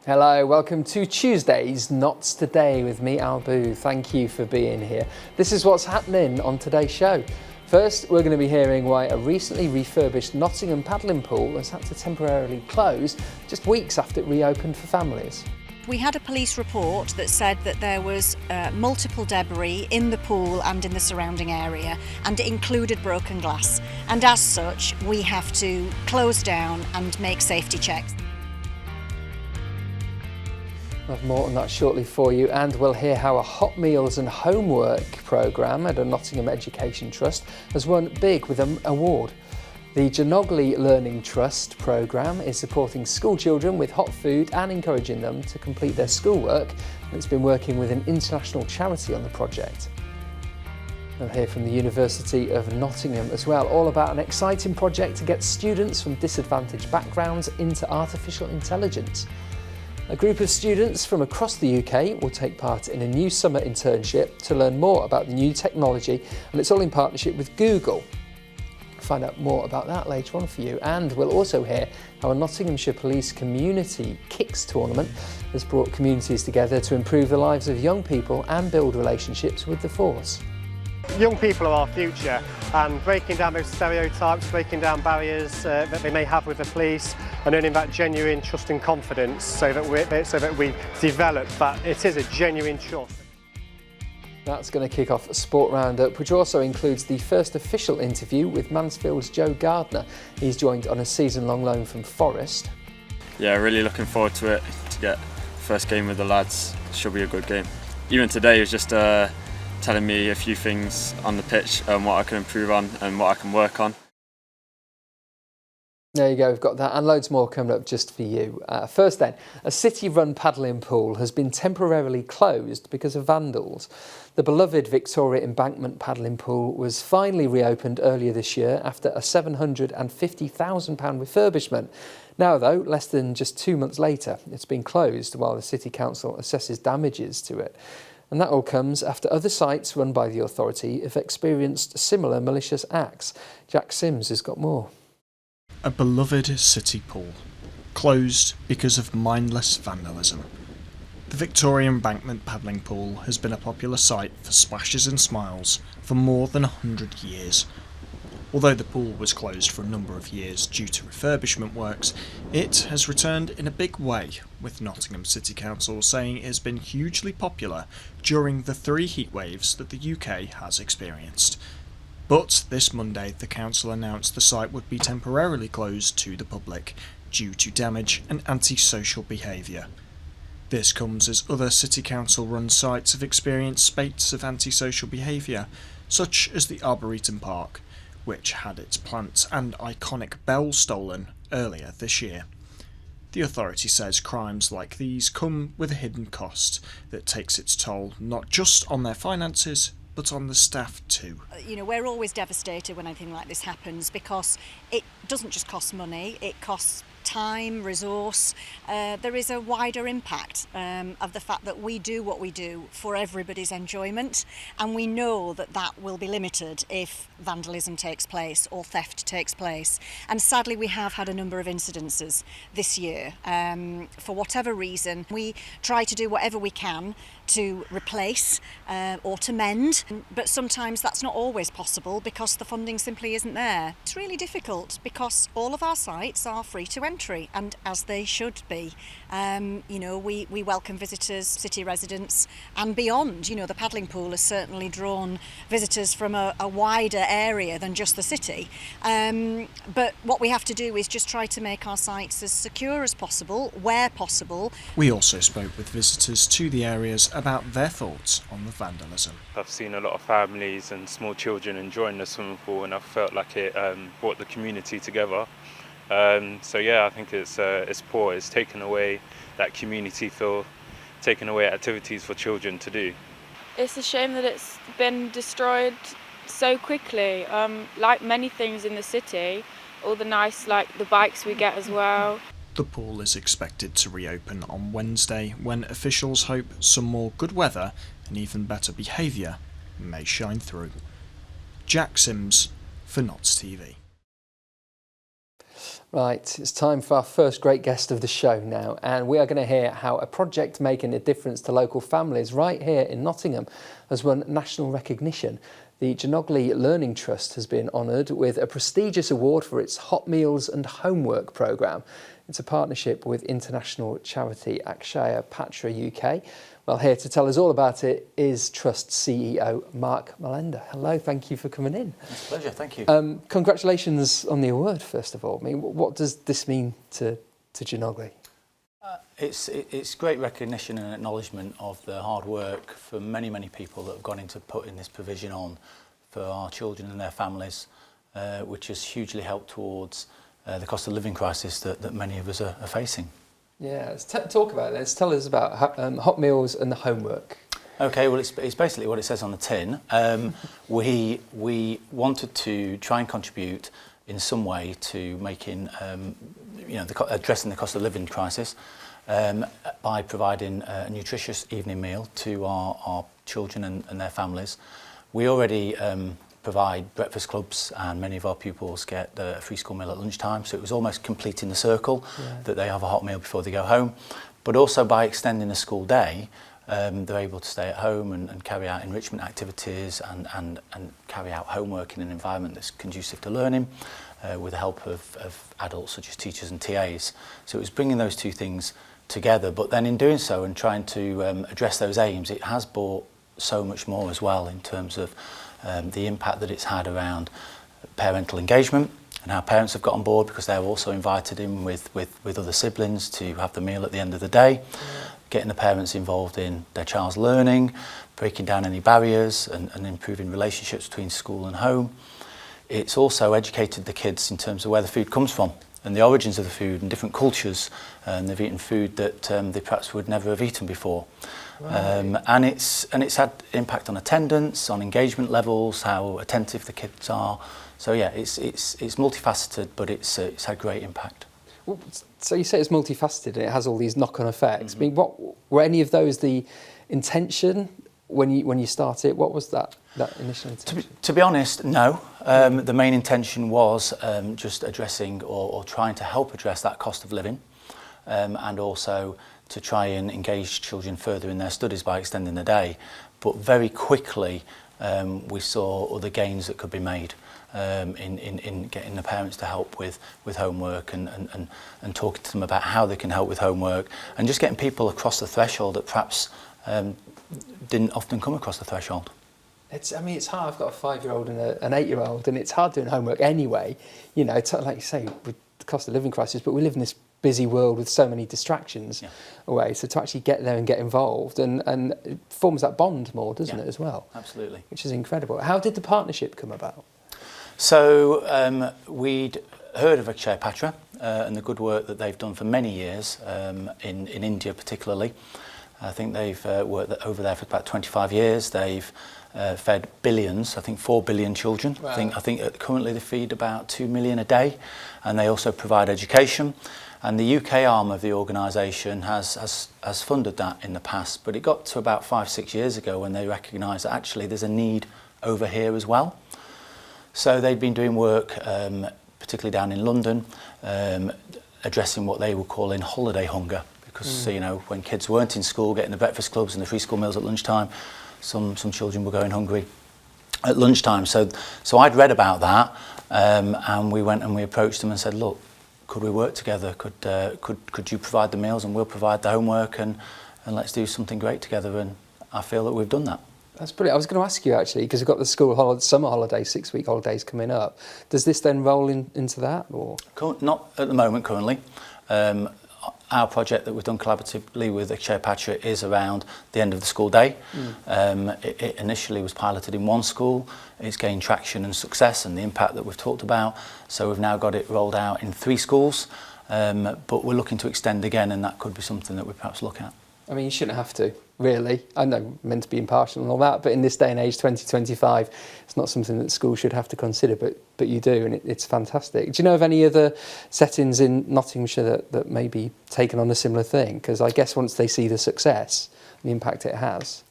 Hello, welcome to Tuesday's Not Today with me, Al Boo. Thank you for being here. This is what's happening on today's show. First, we're going to be hearing why a recently refurbished Nottingham paddling pool has had to temporarily close just weeks after it reopened for families. We had a police report that said that there was multiple debris in the pool and in the surrounding area, and it included broken glass. And as such, we have to close down and make safety checks. We'll have more on that shortly for you, and we'll hear how a hot meals and homework programme at a Nottingham Education Trust has won big with an award. The Janogly Learning Trust programme is supporting school children with hot food and encouraging them to complete their schoolwork, and it's been working with an international charity on the project. We'll hear from the University of Nottingham as well, all about an exciting project to get students from disadvantaged backgrounds into artificial intelligence. A group of students from across the UK will take part in a new summer internship to learn more about the new technology, and it's all in partnership with Google. Find out more about that later on for you, and we'll also hear how a Nottinghamshire Police Community Kicks tournament has brought communities together to improve the lives of young people and build relationships with the force. Young people are our future, and breaking down those stereotypes, breaking down barriers that they may have with the police, and earning that genuine trust and confidence so that we develop that it is a genuine trust. That's going to kick off a Sport Roundup, which also includes the first official interview with Mansfield's Joe Gardner. He's joined on a season-long loan from Forest. Yeah, really looking forward to it, to get first game with the lads. Should be a good game. Even today was just telling me a few things on the pitch and what I can improve on and what I can work on. There you go, we've got that and loads more coming up just for you. First then, a city-run paddling pool has been temporarily closed because of vandals. The beloved Victoria Embankment paddling pool was finally reopened earlier this year after a £750,000 refurbishment. Now though, less than just 2 months later, it's been closed while the City Council assesses damages to it. And that all comes after other sites run by the authority have experienced similar malicious acts. Jack Sims has got more. A beloved city pool, closed because of mindless vandalism. The Victoria Embankment paddling pool has been a popular site for splashes and smiles for more than 100 years. Although the pool was closed for a number of years due to refurbishment works, it has returned in a big way, with Nottingham City Council saying it has been hugely popular during the 3 heat waves that the UK has experienced. But this Monday, the council announced the site would be temporarily closed to the public due to damage and antisocial behaviour. This comes as other City Council-run sites have experienced spates of antisocial behaviour, such as the Arboretum Park, which had its plants and iconic bell stolen earlier this year. The authority says crimes like these come with a hidden cost that takes its toll not just on their finances, but on the staff too. We're always devastated when anything like this happens because it doesn't just cost money, it costs time, resource. There is a wider impact of the fact that we do what we do for everybody's enjoyment, and we know that that will be limited if vandalism takes place or theft takes place. And sadly we have had a number of incidences this year. For whatever reason, we try to do whatever we can to replace or to mend, but sometimes that's not always possible because the funding simply isn't there. It's really difficult because all of our sites are free to entry, and as they should be. We welcome visitors, city residents and beyond. The paddling pool has certainly drawn visitors from a wider area than just the city. But what we have to do is just try to make our sites as secure as possible, where possible. We also spoke with visitors to the areas about their thoughts on the vandalism. I've seen a lot of families and small children enjoying the swimming pool, and I felt like it brought the community together. I think it's poor. It's taken away that community feel, taken away activities for children to do. It's a shame that it's been destroyed so quickly. Like many things in the city, all the nice, the bikes we get as well. The pool is expected to reopen on Wednesday, when officials hope some more good weather and even better behaviour may shine through. Jack Sims for Notts TV. Right, it's time for our first great guest of the show now, and we are going to hear how a project making a difference to local families right here in Nottingham has won national recognition. The Jonogley Learning Trust has been honoured with a prestigious award for its Hot Meals and Homework programme. It's a partnership with international charity Akshaya Patra UK. Well, here to tell us all about it is Trust CEO Mark Malender. Hello, thank you for coming in. It's a pleasure, thank you. Congratulations on the award, first of all. I mean, what does this mean to Jonogley? It's great recognition and acknowledgement of the hard work for many, many people that have gone into putting this provision on for our children and their families, which has hugely helped towards the cost of living crisis that many of us are facing. Yeah, let's talk about this. Tell us about hot meals and the homework. Okay, well, it's basically what it says on the tin. We wanted to try and contribute in some way to making, addressing the cost of living crisis by providing a nutritious evening meal to our children and their families. We already provide breakfast clubs, and many of our pupils get a free school meal at lunchtime, so it was almost completing the circle that they have a hot meal before they go home. But also by extending the school day, they're able to stay at home and carry out enrichment activities and carry out homework in an environment that's conducive to learning with the help of adults such as teachers and TAs. So it was bringing those two things together, but then in doing so and trying to address those aims, it has brought so much more as well in terms of the impact that it's had around parental engagement and how parents have got on board because they're also invited in with other siblings to have the meal at the end of the day, getting the parents involved in their child's learning, breaking down any barriers and improving relationships between school and home. It's also educated the kids in terms of where the food comes from and the origins of the food and different cultures, and they've eaten food that they perhaps would never have eaten before. Right. And it's had impact on attendance, on engagement levels, how attentive the kids are. So yeah, it's multifaceted, but it's had great impact. Well, so you say it's multifaceted and it has all these knock-on effects. I mean, what were any of those the intention when you started? What was that initial intention? To be honest, no. The main intention was just addressing or trying to help address that cost of living, and also to try and engage children further in their studies by extending the day. But very quickly we saw other gains that could be made in getting the parents to help with homework and talking to them about how they can help with homework and just getting people across the threshold that perhaps didn't often come across the threshold. It's hard. I've got a 5-year-old and an 8-year-old, and it's hard doing homework anyway. You know, like you say, with the cost of living crisis, but we live in this busy world with so many distractions away. So to actually get there and get involved and it forms that bond more, doesn't it, as well? Absolutely. Which is incredible. How did the partnership come about? So we'd heard of Akshaya Patra and the good work that they've done for many years in India particularly. I think they've worked over there for about 25 years. They've fed billions, I think 4 billion children. Wow. I think currently they feed about 2 million a day, and they also provide education. And the UK arm of the organisation has funded that in the past, but it got to about 5-6 years ago when they recognised that actually there's a need over here as well. So they'd been doing work, particularly down in London, addressing what they were calling holiday hunger. Because you know, when kids weren't in school, getting the breakfast clubs and the free school meals at lunchtime, some children were going hungry at lunchtime. So I'd read about that, and we went and we approached them and said, look, could we work together? Could you provide the meals and we'll provide the homework, and let's do something great together? And I feel that we've done that. That's brilliant. I was going to ask you actually, because we've got the summer holidays, 6-week holidays coming up. Does this then roll into that, or? Not at the moment currently. Our project that we've done collaboratively with Akshaya Patra is around the end of the school day. It initially was piloted in one school. It's gained traction and success and the impact that we've talked about. So we've now got it rolled out in 3 schools, but we're looking to extend again, and that could be something that we perhaps look at. I mean, you shouldn't have to, really. I know I'm meant to be impartial and all that, but in this day and age, 2025, it's not something that schools should have to consider, but you do, and it's fantastic. Do you know of any other settings in Nottinghamshire that may be taken on a similar thing? Because I guess once they see the success, the impact it has.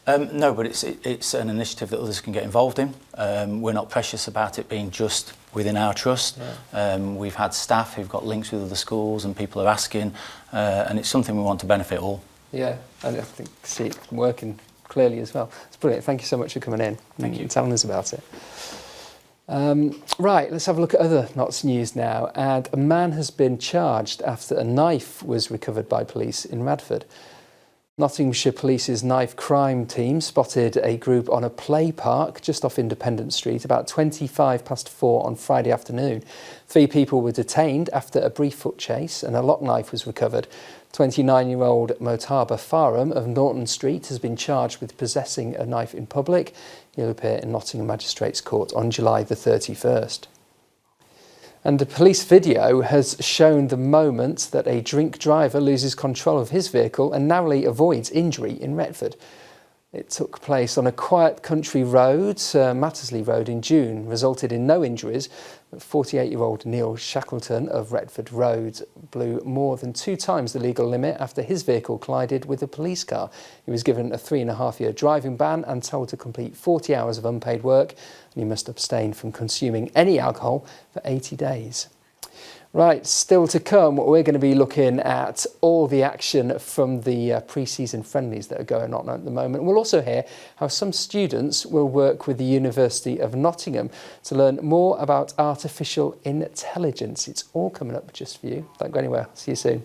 No, but it's an initiative that others can get involved in. We're not precious about it being just within our trust. Yeah. We've had staff who've got links with other schools and people are asking, and it's something we want to benefit all. Yeah, and I think see it working clearly as well. It's brilliant. Thank you so much for coming in and telling us about it. Right, let's have a look at other Notts news now. And a man has been charged after a knife was recovered by police in Radford. Nottinghamshire Police's knife crime team spotted a group on a play park just off Independence Street about 4:25 on Friday afternoon. 3 people were detained after a brief foot chase and a lock knife was recovered. 29-year-old Motaba Farham of Norton Street has been charged with possessing a knife in public. He'll appear in Nottingham Magistrates Court on July the 31st. And a police video has shown the moment that a drink driver loses control of his vehicle and narrowly avoids injury in Retford. It took place on a quiet country road, Mattersley Road, in June, resulted in no injuries. 48-year-old Neil Shackleton of Retford Road blew more than 2 times the legal limit after his vehicle collided with a police car. He was given a 3.5-year driving ban and told to complete 40 hours of unpaid work, and he must abstain from consuming any alcohol for 80 days. Right, still to come, we're going to be looking at all the action from the pre-season friendlies that are going on at the moment. We'll also hear how some students will work with the University of Nottingham to learn more about artificial intelligence. It's all coming up just for you. Don't go anywhere. See you soon.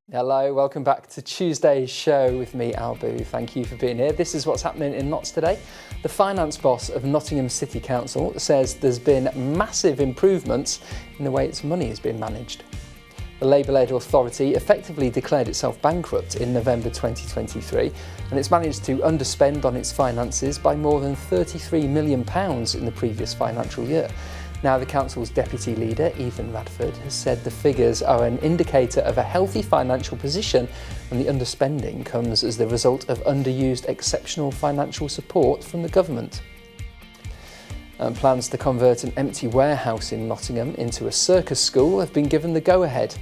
Hello, welcome back to Tuesday's show with me, Al Booth. Thank you for being here. This is what's happening in Notts today. The finance boss of Nottingham City Council says there's been massive improvements in the way its money has been managed. The Labour-led authority effectively declared itself bankrupt in November 2023, and it's managed to underspend on its finances by more than £33 million in the previous financial year. Now, the council's deputy leader, Ethan Radford, has said the figures are an indicator of a healthy financial position, and the underspending comes as the result of underused exceptional financial support from the government. Plans to convert an empty warehouse in Nottingham into a circus school have been given the go-ahead.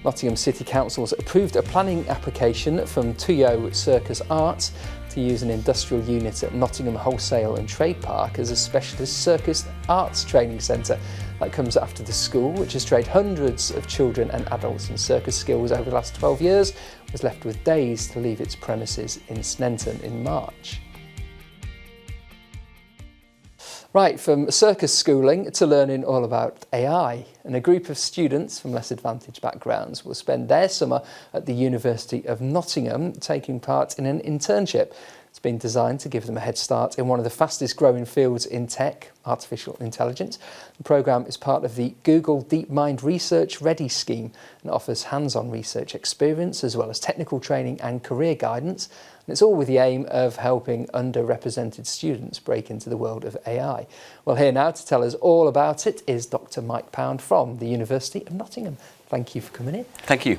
Nottingham City Council's approved a planning application from Tuyo Circus Arts to use an industrial unit at Nottingham Wholesale and Trade Park as a specialist circus arts training centre. That comes after the school, which has trained hundreds of children and adults in circus skills over the last 12 years, was left with days to leave its premises in Sneinton in March. Right, from circus schooling to learning all about AI, and a group of students from less advantaged backgrounds will spend their summer at the University of Nottingham taking part in an internship. It's been designed to give them a head start in one of the fastest growing fields in tech, artificial intelligence. The programme is part of the Google DeepMind Research Ready scheme and offers hands-on research experience as well as technical training and career guidance. And it's all with the aim of helping underrepresented students break into the world of AI. Well, here now to tell us all about it is Dr. Mike Pound from the University of Nottingham. Thank you for coming in. Thank you.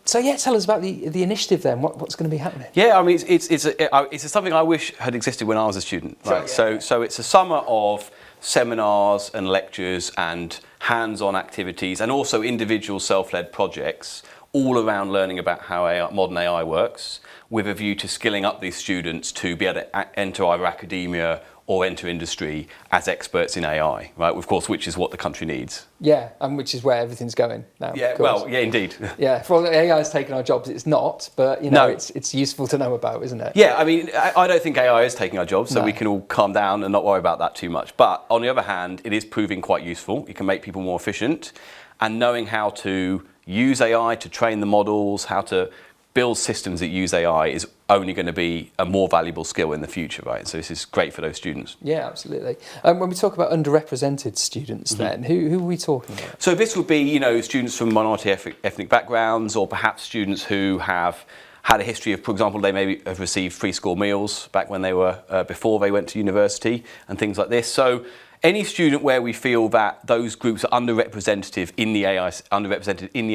So yeah, tell us about the initiative then. What's going to be happening? Yeah, I mean, it's something I wish had existed when I was a student. Right? Sure, yeah. So it's a summer of seminars and lectures and hands-on activities and also individual self-led projects all around learning about how modern AI works, with a view to skilling up these students to be able to enter either academia or enter industry as experts in AI, right? Of course, which is what the country needs. Yeah, and which is where everything's going now. Yeah, well, yeah, indeed. Yeah, for all that AI is taking our jobs, it's not, but you know, it's useful to know about, isn't it? Yeah, I mean, I don't think AI is taking our jobs, so No. we can all calm down and not worry about that too much. But on the other hand, it is proving quite useful. It can make people more efficient, and knowing how to use AI to train the models, how to build systems that use AI is only going to be a more valuable skill in the future, right? So this is great for those students. Yeah, absolutely. When we talk about underrepresented students then, who are we talking about? So this would be, you know, students from minority ethnic backgrounds, or perhaps students who have had a history of, for example, they maybe have received free school meals back when they were, before they went to university and things like this. So any student where we feel that those groups are underrepresented in the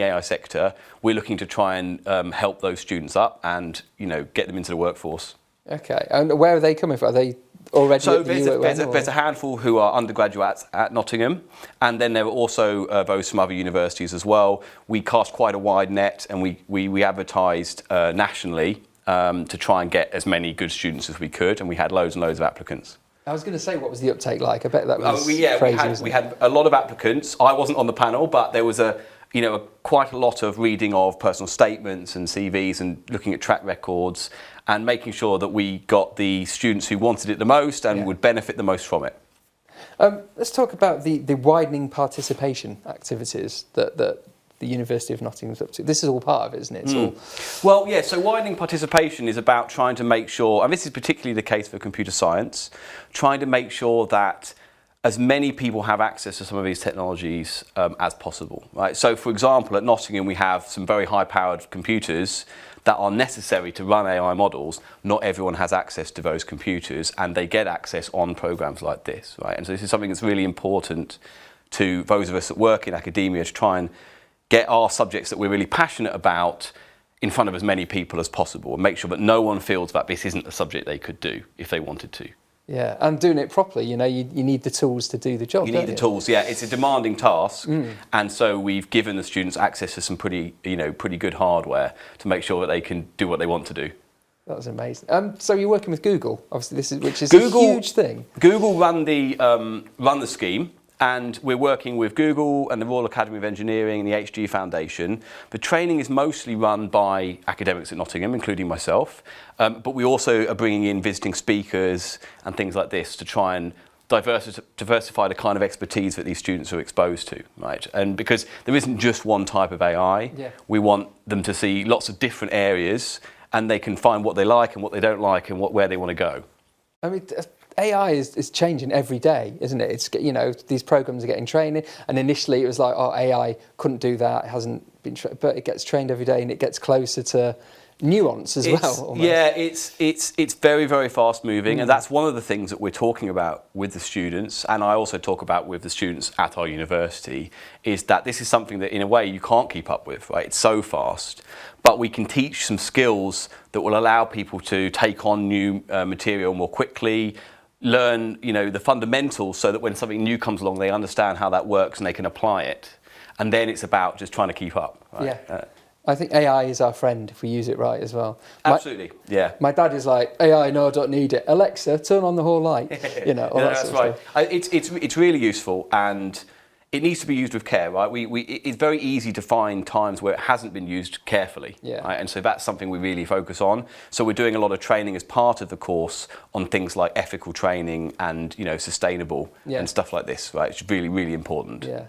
AI sector, we're looking to try and help those students up and, you know, get them into the workforce. Okay, and where are they coming from? Are they already So at the there's a handful who are undergraduates at Nottingham, and then there are also those from other universities as well. We cast quite a wide net, and we advertised nationally to try and get as many good students as we could, and we had loads and loads of applicants. I was going to say, what was the uptake like? I bet that was crazy. We had a lot of applicants. I wasn't on the panel, but there was quite a lot of reading of personal statements and CVs and looking at track records and making sure that we got the students who wanted it the most and would benefit the most from it. Let's talk about the widening participation activities that the University of Nottingham's up to. This is all part of it, isn't it? Well, yeah, so widening participation is about trying to make sure, and this is particularly the case for computer science, trying to make sure that as many people have access to some of these technologies as possible, right? So, for example, at Nottingham we have some very high-powered computers that are necessary to run AI models. Not everyone has access to those computers, and they get access on programs like this, right? And so this is something that's really important to those of us that work in academia, to try and get our subjects that we're really passionate about in front of as many people as possible, and make sure that no one feels that this isn't a subject they could do if they wanted to. Yeah, and doing it properly, you need the tools to do the job. You need the tools, yeah. It's a demanding task, and so we've given the students access to some pretty good hardware to make sure that they can do what they want to do. That's amazing. So you're working with Google, obviously, which is a huge thing. Google run the scheme. And we're working with Google and the Royal Academy of Engineering and the HG Foundation. The training is mostly run by academics at Nottingham, including myself. But we also are bringing in visiting speakers and things like this to try and diversify the kind of expertise that these students are exposed to, right? And because there isn't just one type of AI, we want them to see lots of different areas, and they can find what they like and what they don't like and where they want to go. I mean, AI is changing every day, isn't it? It's, these programs are getting training, and initially it was like, oh, AI couldn't do that, it hasn't been but it gets trained every day, and it gets closer to nuance as well. Almost. Yeah, it's very, very fast moving, and that's one of the things that we're talking about with the students, and I also talk about with the students at our university, is that this is something that in a way you can't keep up with, right? It's so fast, but we can teach some skills that will allow people to take on new material more quickly, learn the fundamentals so that when something new comes along they understand how that works and they can apply it, and then it's about just trying to keep up, right? I think AI is our friend if we use it right as well. Absolutely, My dad is like, AI, no, I don't need it. Alexa, turn on the hall light. All that that's sort of right. stuff. It's really useful, and it needs to be used with care, right? It's very easy to find times where it hasn't been used carefully, right? And so that's something we really focus on. So we're doing a lot of training as part of the course on things like ethical training and sustainable and stuff like this, right? It's really, really important. Yeah.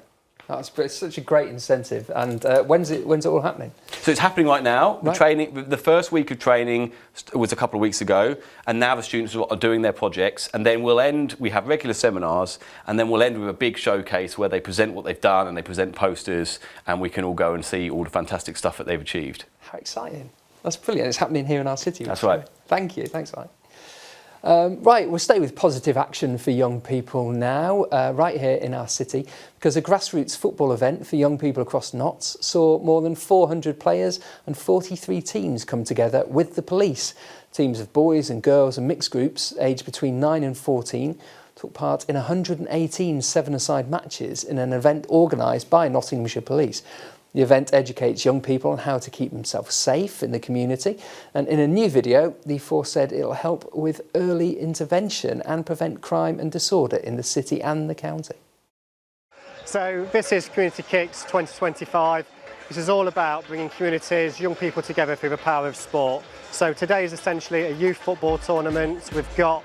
It's such a great incentive. And when's it all happening? So it's happening right now. The first week of training was a couple of weeks ago, and now the students are doing their projects, and then we have regular seminars, and then we'll end with a big showcase where they present what they've done and they present posters, and we can all go and see all the fantastic stuff that they've achieved. How exciting. That's brilliant. It's happening here in our city. That's right. Thank you. Thanks, Mike. Right, we'll stay with positive action for young people now, right here in our city, because a grassroots football event for young people across Notts saw more than 400 players and 43 teams come together with the police. Teams of boys and girls and mixed groups aged between 9 and 14 took part in 118 seven-a-side matches in an event organised by Nottinghamshire Police. The event educates young people on how to keep themselves safe in the community, and in a new video the force said it'll help with early intervention and prevent crime and disorder in the city and the county. So this is Community Kicks 2025. This is all about bringing communities, young people together through the power of sport. So today is essentially a youth football tournament. We've got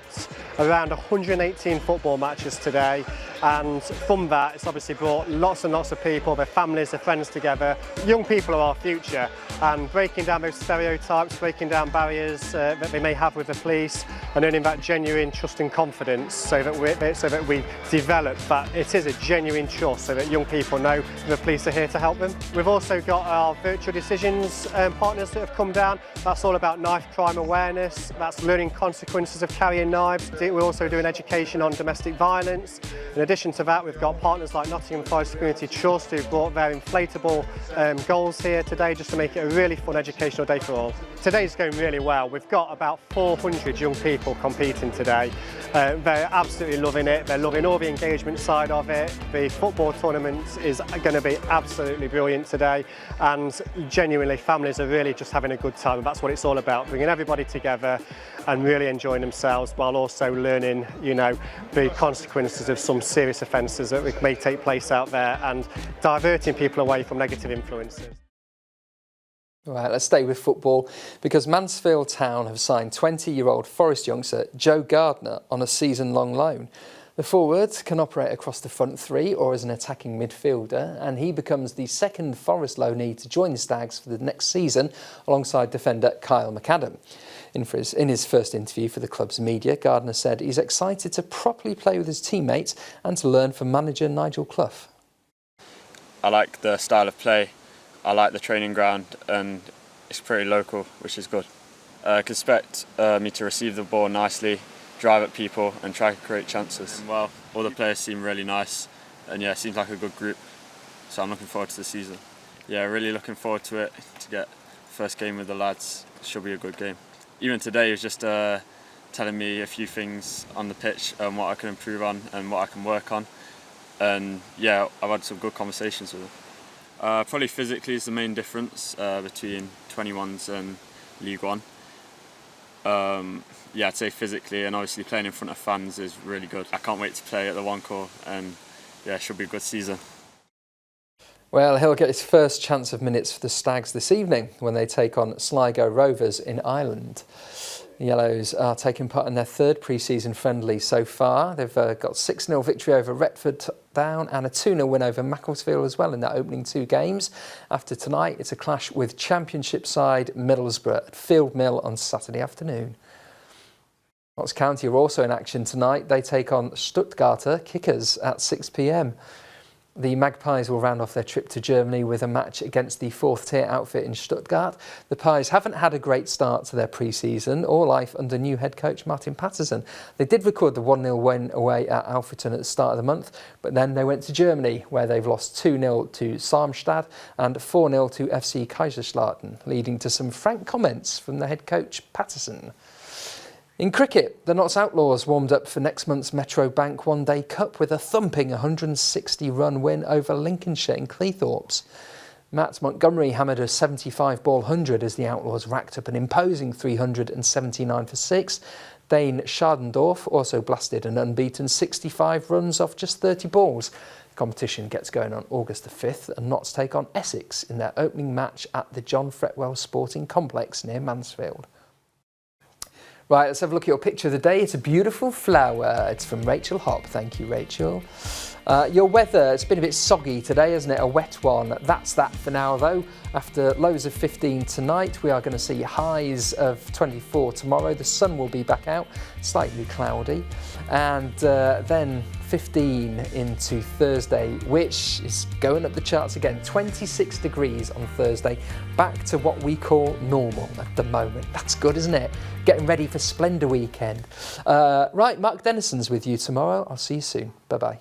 around 118 football matches today, and from that it's obviously brought lots and lots of people, their families, their friends together. Young people are our future, and breaking down those stereotypes, breaking down barriers that they may have with the police, and earning that genuine trust and confidence so that we develop that it is a genuine trust, so that young people know the police are here to help them. We've also also got our virtual decisions partners that have come down. That's all about knife crime awareness. That's learning consequences of carrying knives. We're also doing education on domestic violence. In addition to that, we've got partners like Nottingham Forest Community Trust who brought their inflatable goals here today just to make it a really fun educational day for all. Today's going really well. We've got about 400 young people competing today. They're absolutely loving it. They're loving all the engagement side of it. The football tournament is going to be absolutely brilliant today, and genuinely families are really just having a good time. That's what it's all about, bringing everybody together and really enjoying themselves while also learning, the consequences of some serious offences that may take place out there and diverting people away from negative influences. Right, let's stay with football because Mansfield Town have signed 20-year-old Forest youngster Joe Gardner on a season-long loan. The forward can operate across the front three or as an attacking midfielder, and he becomes the second Forest loanee to join the Stags for the next season alongside defender Kyle McAdam. In his first interview for the club's media, Gardner said he's excited to properly play with his teammates and to learn from manager Nigel Clough. I like the style of play. I like the training ground, and it's pretty local, which is good. I can expect me to receive the ball nicely, drive at people and try to create chances. And well, all the players seem really nice, and yeah, it seems like a good group, so I'm looking forward to the season. Yeah, really looking forward to it, to get first game with the lads. It should be a good game. Even today he was just telling me a few things on the pitch and what I can improve on and what I can work on, and yeah, I've had some good conversations with him. Probably physically is the main difference between 21s and League One. Yeah, I'd say physically, and obviously playing in front of fans is really good. I can't wait to play at the One Call, and yeah, it should be a good season. Well, he'll get his first chance of minutes for the Stags this evening when they take on Sligo Rovers in Ireland. The Yellows are taking part in their third pre-season friendly so far. They've got a 6-0 victory over Retford Down and a 2-0 win over Macclesfield as well in their opening two games. After tonight, it's a clash with Championship side Middlesbrough at Field Mill on Saturday afternoon. Notts County are also in action tonight. They take on Stuttgarter Kickers at 6 p.m. The Magpies will round off their trip to Germany with a match against the fourth-tier outfit in Stuttgart. The Pies haven't had a great start to their pre-season or life under new head coach Martin Patterson. They did record the 1-0 win away at Alfreton at the start of the month, but then they went to Germany where they've lost 2-0 to Sarmstad and 4-0 to FC Kaiserslautern, leading to some frank comments from the head coach Patterson. In cricket, the Notts Outlaws warmed up for next month's Metro Bank One Day Cup with a thumping 160-run win over Lincolnshire in Cleethorpes. Matt Montgomery hammered a 75-ball 100 as the Outlaws racked up an imposing 379 for 6. Dane Schadendorf also blasted an unbeaten 65 runs off just 30 balls. The competition gets going on August the 5th and Notts take on Essex in their opening match at the John Fretwell Sporting Complex near Mansfield. Right, let's have a look at your picture of the day. It's a beautiful flower. It's from Rachel Hop. Thank you, Rachel. Your weather, it's been a bit soggy today, hasn't it? A wet one. That's that for now, though. After lows of 15 tonight, we are going to see highs of 24 tomorrow. The sun will be back out, slightly cloudy. And then 15 into Thursday, which is going up the charts again. 26 degrees on Thursday, back to what we call normal at the moment. That's good, isn't it? Getting ready for Splendour weekend. Right, Mark Dennison's with you tomorrow. I'll see you soon. Bye-bye.